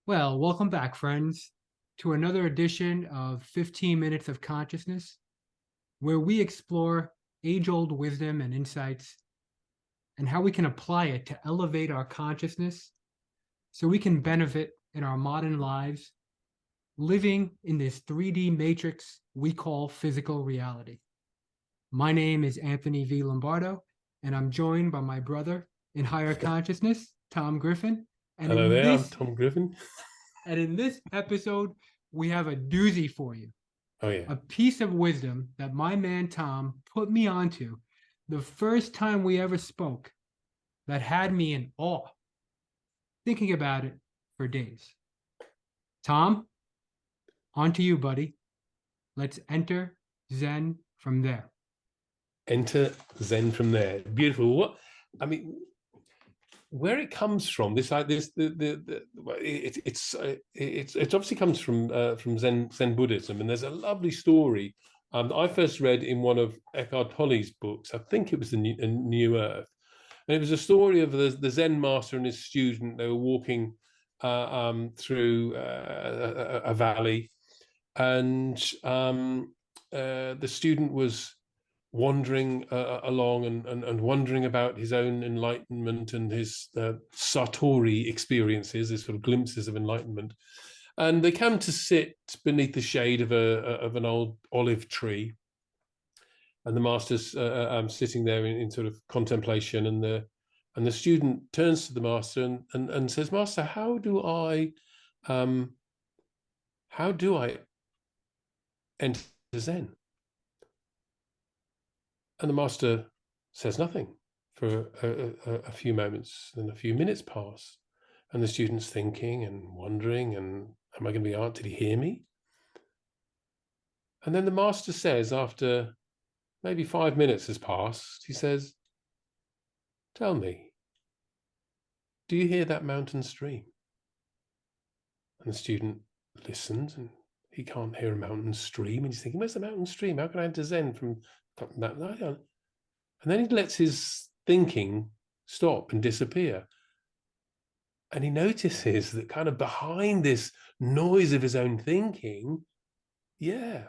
Well, welcome back, friends, to another edition of 15 Minutes of Consciousness, where we explore age old wisdom and insights and how we can apply it to elevate our consciousness so we can benefit in our modern lives, living in this 3D matrix we call physical reality. My name is Anthony V. Lombardo, and I'm joined by my brother in higher consciousness, Tom Griffin. And Hello in there, I'm this Tom Griffin. And in this episode, we have a doozy for you, Oh yeah. a piece of wisdom that my man Tom put me onto the first time we ever spoke that had me in awe, thinking about it for days. Tom, on to you, buddy. Let's enter Zen from there. Enter Zen from there. Beautiful. What I mean, where it comes from, this like this it obviously comes from Zen Buddhism, and there's a lovely story I first read in one of Eckhart Tolle's books. I think it was the New Earth, and it was a story of the Zen master and his student. They were walking through a valley, and the student was wandering along and wondering about his own enlightenment and his satori experiences, his sort of glimpses of enlightenment. And they come to sit beneath the shade of an old olive tree, and the master's sitting there in sort of contemplation, and the student turns to the master and says, "Master, how do I enter Zen?" And the master says nothing for a few moments. Then a few minutes pass, and the student's thinking and wondering, and am I going to be out? Did he hear me? And then the master says, after maybe 5 minutes has passed, he says, "Tell me, do you hear that mountain stream?" And the student listens, and he can't hear a mountain stream. And he's thinking, where's the mountain stream? How can I enter Zen from that? And then he lets his thinking stop and disappear. And he notices that kind of behind this noise of his own thinking,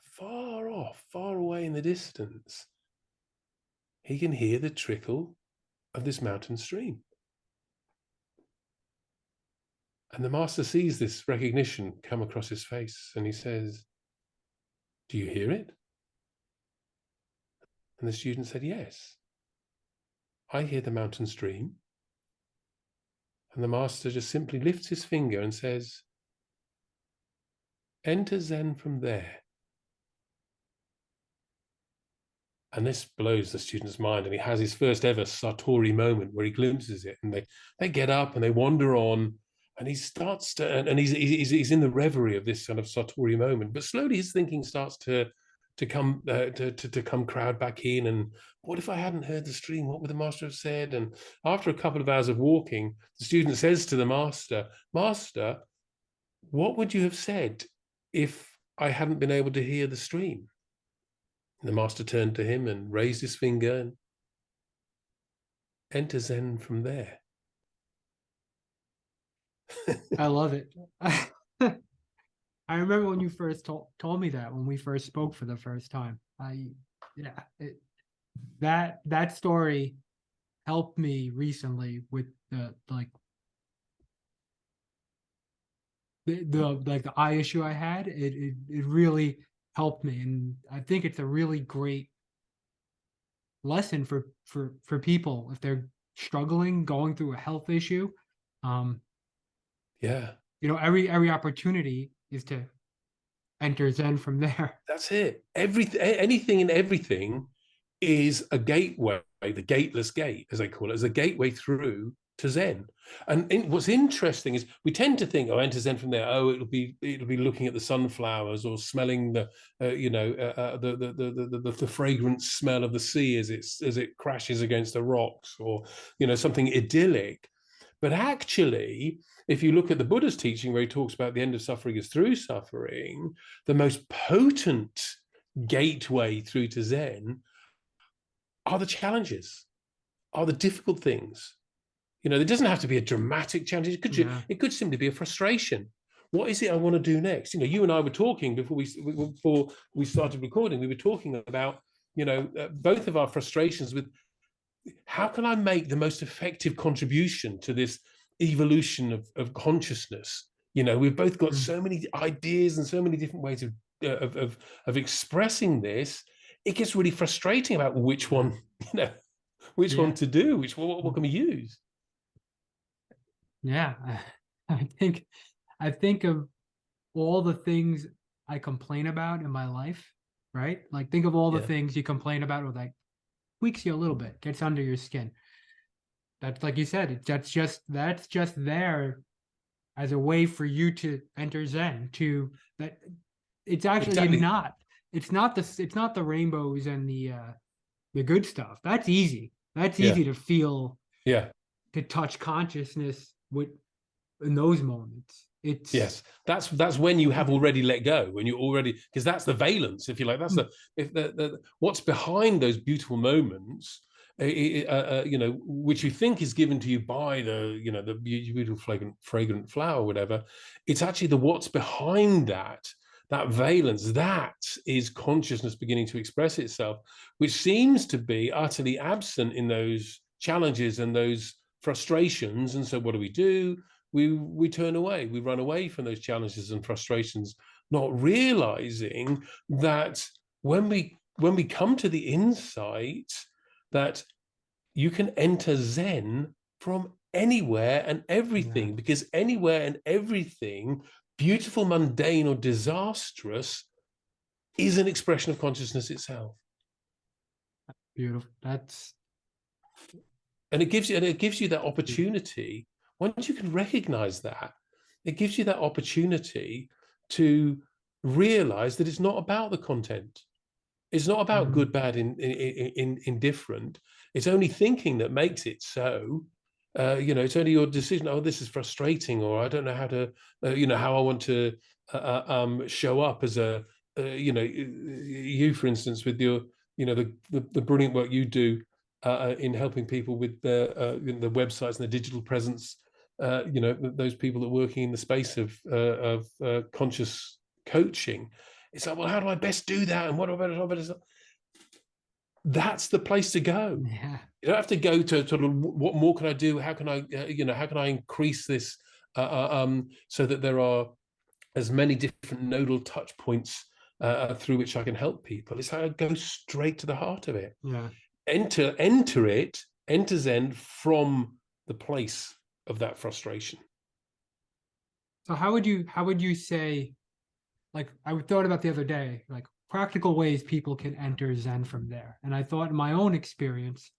far off, far away in the distance, he can hear the trickle of this mountain stream. And the master sees this recognition come across his face, and he says, "Do you hear it?" And the student said, "Yes, I hear the mountain stream." And the master just simply lifts his finger and says, "Enter Zen from there." And this blows the student's mind, and he has his first ever satori moment where he glimpses it, and they get up and they wander on, and he starts to, and he's in the reverie of this kind of satori moment. But slowly his thinking starts to come crowd back in. And what if I hadn't heard the stream? What would the master have said? And after a couple of hours of walking, the student says to the master, "Master, what would you have said if I hadn't been able to hear the stream?" And the master turned to him and raised his finger and enter Zen from there. I love it. I remember when you first told me that when we first spoke for the first time. That story helped me recently with the eye issue I had. It really helped me, and I think it's a really great lesson for people if they're struggling, going through a health issue. Um, Yeah, every opportunity is to enter Zen from there. that's it. Anything and everything is a gateway, the gateless gate, as they call it, as a gateway through to Zen. And what's interesting is we tend to think, oh, enter Zen from there. Oh, it'll be looking at the sunflowers or smelling the the fragrant smell of the sea as it crashes against the rocks, or something idyllic. But actually, if you look at the Buddha's teaching, where he talks about the end of suffering is through suffering, the most potent gateway through to Zen are the challenges, are the difficult things. There doesn't have to be a dramatic challenge. Yeah. It could simply be a frustration. what is it I want to do next? You and I were talking before we started recording. We were talking about, both of our frustrations with how can I make the most effective contribution to this evolution of consciousness. We've both got Mm. so many ideas and so many different ways of expressing this. It gets really frustrating about which one, which one Yeah. to do, what can we use? Yeah. I think of all the things I complain about in my life, right? Like think of all the Yeah, things you complain about or like tweaks you a little bit, gets under your skin. That's like you said, that's just there as a way for you to enter Zen. To that, it's actually exactly. not. It's not the rainbows and the good stuff. That's easy. That's Yeah, easy to feel, yeah. to touch consciousness with in those moments. It's Yes, that's when you have already let go, when you already, because that's the valence, if you like. That's mm, the what's behind those beautiful moments, which you think is given to you by the beautiful fragrant flower, or whatever. It's actually the what's behind that valence. That is consciousness beginning to express itself, which seems to be utterly absent in those challenges and those frustrations. And so, what do? We turn away, we run away from those challenges and frustrations, not realizing that when we come to the insight that you can enter Zen from anywhere and yeah, everything, because anywhere and everything, beautiful, mundane, or disastrous, is an expression of consciousness itself. beautiful. That's And it gives you that opportunity. Once you can recognize that, it gives you that opportunity to realize that it's not about the content. It's not about mm, good, bad, indifferent. It's only thinking that makes it so. It's only your decision. Oh, this is frustrating, or I don't know how to, how I want to show up as you, for instance, with your, the brilliant work you do in helping people with the websites and the digital presence. Those people that are working in the space of conscious coaching. It's like, well, how do I best do that? And what do I better? That's the place to go. yeah, You don't have to go to sort of what more can I do? How can I, how can I increase this so that there are as many different nodal touch points through which I can help people? It's like I go straight to the heart of it. yeah. Enter Zen from the place of that frustration. So how would you say, like I thought about the other day, like practical ways people can enter Zen from there. And I thought in my own experience,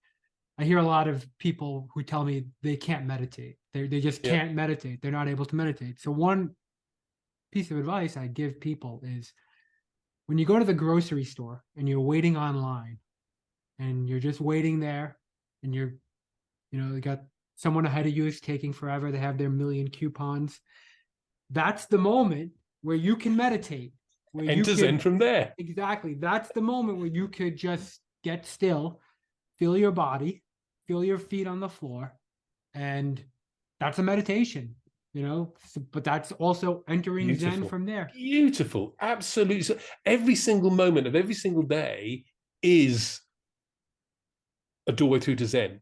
I hear a lot of people who tell me they can't meditate. They just Yeah. can't meditate. They're not able to meditate. So one piece of advice I give people is when you go to the grocery store and you're waiting online and you're just waiting there and you got someone ahead of you is taking forever. They have their million coupons. That's the moment where you can meditate, where you Enter Zen could from there. exactly. That's the moment where you could just get still, feel your body, feel your feet on the floor, and that's a meditation, but that's also entering Zen Beautiful. from there. Beautiful. Absolutely. So every single moment of every single day is a doorway through to Zen.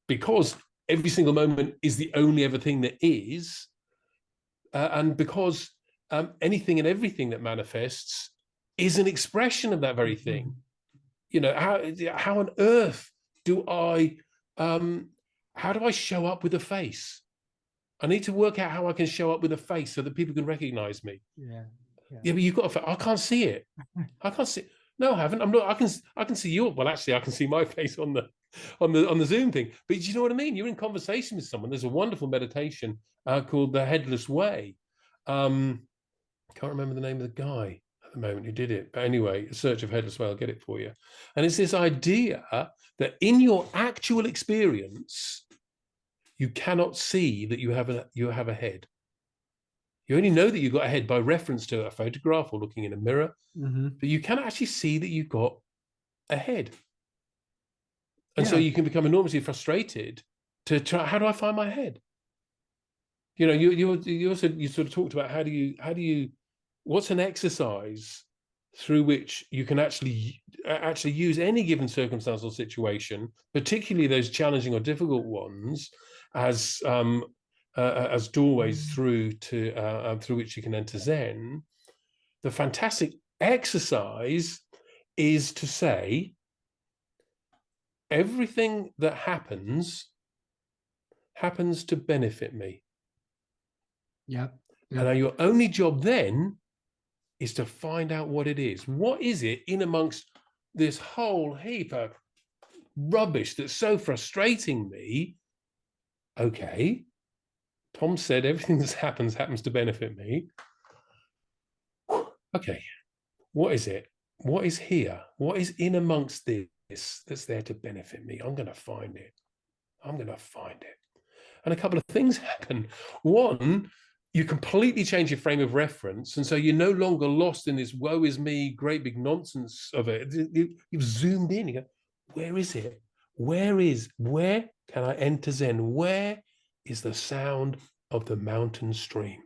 Because every single moment is the only ever thing that is, and because anything and everything that manifests is an expression of that very thing. How on earth do I how do I show up with a face? I need to work out how I can show up with a face so that people can recognize me. Yeah, yeah, Yeah, but you've got I can't see it. I can't see. No, I haven't. I'm not. I can see you. Well, actually, I can see my face on the Zoom thing. But you know what I mean? You're in conversation with someone. There's a wonderful meditation called the Headless Way. Can't remember the name of the guy at the moment who did it. But anyway, a search of Headless Way. I'll get it for you. And it's this idea that in your actual experience, you cannot see that you have a head. You only know that you've got a head by reference to a photograph or looking in a mirror, mm-hmm. but you cannot actually see that you've got a head. And so Yeah, you can become enormously frustrated to try, how do I find my head? You know, you also you sort of talked about how do you what's an exercise through which you can actually use any given circumstance or situation, particularly those challenging or difficult ones, as doorways through which you can enter Zen. The fantastic exercise is to say everything that happens to benefit me. Yep. And your only job then is to find out what it is. What is it in amongst this whole heap of rubbish that's so frustrating me? Okay, Tom said everything that happens to benefit me. Okay, what is it? What is here? What is in amongst this that's there to benefit me? I'm going to find it. I'm going to find it. And a couple of things happen. One, you completely change your frame of reference. And so you're no longer lost in this woe is me, great big nonsense of it. You've zoomed in. You go, where is it? Where can I enter Zen? Where is the sound of the mountain stream?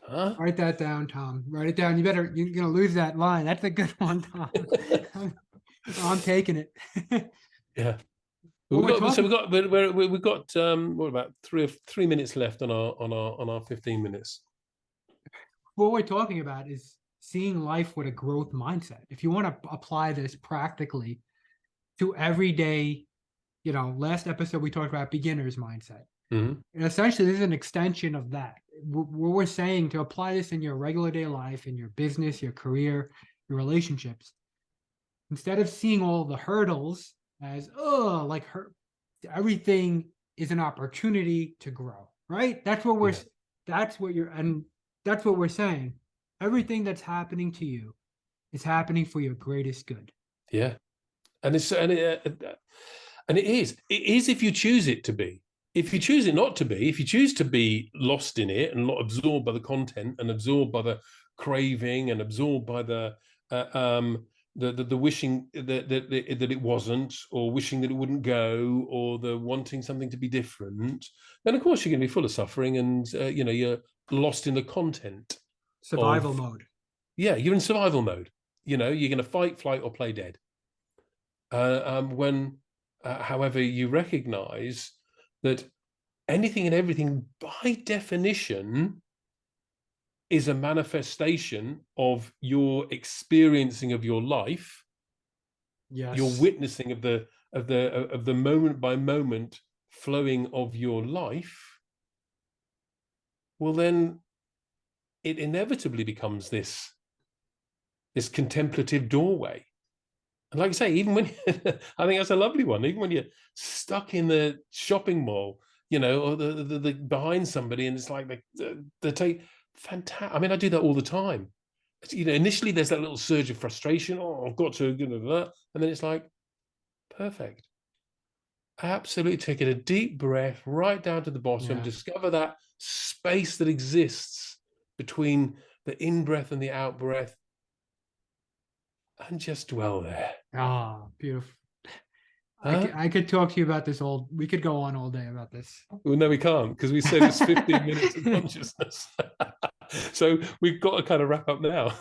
Huh? Write that down, Tom. Write it down. You're gonna lose that line. That's a good one, Tom. I'm taking it. Yeah. Well, We've got what about 3 minutes left on our 15 minutes. What we're talking about is seeing life with a growth mindset. If you want to apply this practically to everyday, last episode we talked about beginner's mindset. Mm-hmm. And essentially, this is an extension of that. What we're saying to apply this in your regular day life, in your business, your career, your relationships, instead of seeing all the hurdles as, everything is an opportunity to grow, right? That's what we're saying. Everything that's happening to you is happening for your greatest good. Yeah. And it is if you choose it to be. If you choose it not to be, if you choose to be lost in it and not absorbed by the content and absorbed by the craving and absorbed by the wishing that it wasn't, or wishing that it wouldn't go, or the wanting something to be different, then of course you're going to be full of suffering, and you're lost in the content. Survival mode. Yeah, you're in survival mode. You're going to fight, flight, or play dead. However, you recognize that anything and everything, by definition, is a manifestation of your experiencing of your life. Yes. Your witnessing of the moment by moment flowing of your life. Well, then it inevitably becomes this contemplative doorway. And like I say, even when I think that's a lovely one, even when you're stuck in the shopping mall, or the behind somebody, and it's like they take fantastic. I mean, I do that all the time. Initially there's that little surge of frustration. Oh, I've got to, and then it's like, perfect. Absolutely, take it a deep breath right down to the bottom. Yeah. Discover that space that exists between the in breath and the out breath, and just dwell there. Ah, beautiful. Huh? I could talk to you about this we could go on all day about this. Well, no, we can't, because we said it's 15 minutes of consciousness. So we've got to kind of wrap up now.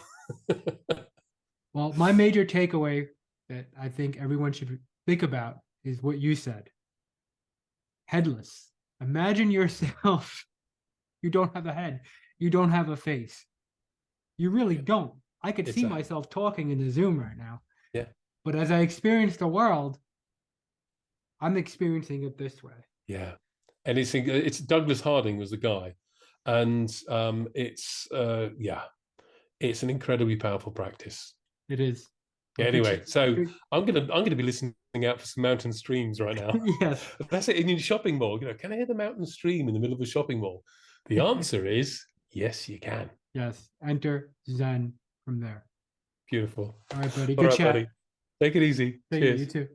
Well, my major takeaway that I think everyone should think about is what you said. Headless. Imagine yourself. You don't have a head. You don't have a face. You really don't. I could see myself talking in the Zoom right now. Yeah. But as I experience the world, I'm experiencing it this way. Yeah. And it's Douglas Harding was the guy. And it's an incredibly powerful practice. It is. Yeah, anyway, so I'm gonna be listening out for some mountain streams right now. Yes. That's it. In your shopping mall, can I hear the mountain stream in the middle of a shopping mall? The answer is yes, you can. Yes. Enter Zen from there. Beautiful. All right, buddy. Good chat. Buddy. Take it easy. Cheers. You too.